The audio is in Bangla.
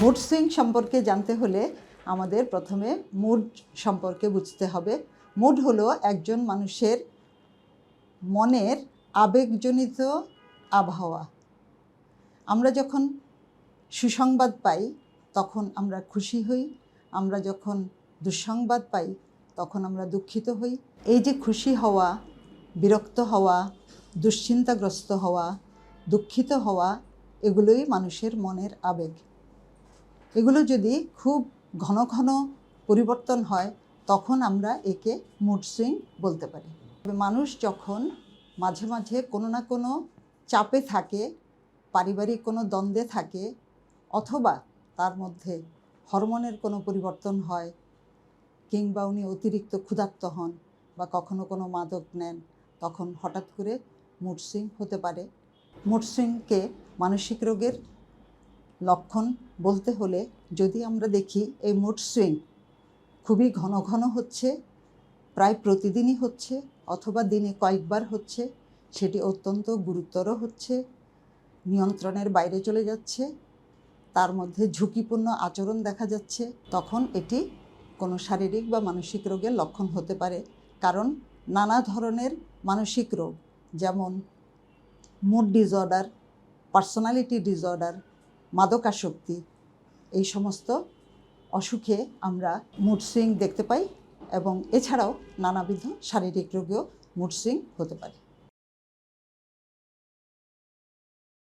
মুড সুইং সম্পর্কে জানতে হলে আমাদের প্রথমে মুড সম্পর্কে বুঝতে হবে। মুড হলো একজন মানুষের মনের আবেগজনিত আবহাওয়া। আমরা যখন সুসংবাদ পাই তখন আমরা খুশি হই, আমরা যখন দুঃসংবাদ পাই তখন আমরা দুঃখিত হই। এই যে খুশি হওয়া, বিরক্ত হওয়া, দুশ্চিন্তাগ্রস্ত হওয়া, দুঃখিত হওয়া, এগুলোই মানুষের মনের আবেগ। এগুলো যদি খুব ঘন ঘন পরিবর্তন হয় তখন আমরা একে মুড সুইং বলতে পারি। মানুষ যখন মাঝে মাঝে কোনো না কোনো চাপে থাকে, পারিবারিক কোনো দ্বন্দ্বে থাকে, অথবা তার মধ্যে হরমোনের কোনো পরিবর্তন হয়, কিংবা উনি অতিরিক্ত ক্ষুধার্ত হন বা কখনো কোনো মাদক নেন, তখন হঠাৎ করে মুড সুইং হতে পারে। মুড সুইংকে মানসিক রোগের লক্ষণ বলতে হলে যদি আমরা দেখি এই মুড সুইং খুবই ঘন ঘন হচ্ছে, প্রায় প্রতিদিনই হচ্ছে, অথবা দিনে কয়েকবার হচ্ছে, সেটি অত্যন্ত গুরুতর হচ্ছে, নিয়ন্ত্রণের বাইরে চলে যাচ্ছে, তার মধ্যে ঝুঁকিপূর্ণ আচরণ দেখা যাচ্ছে, তখন এটি কোনো শারীরিক বা মানসিক রোগের লক্ষণ হতে পারে। কারণ নানা ধরনের মানসিক রোগ, যেমন মুড ডিসঅর্ডার, পার্সোনালিটি ডিসঅর্ডার, মাদকাসক্তি, এই সমস্ত অসুখে আমরা মুড সুইং দেখতে পাই, এবং এছাড়াও নানাবিধ শারীরিক রোগেও মুড সুইং হতে পারে।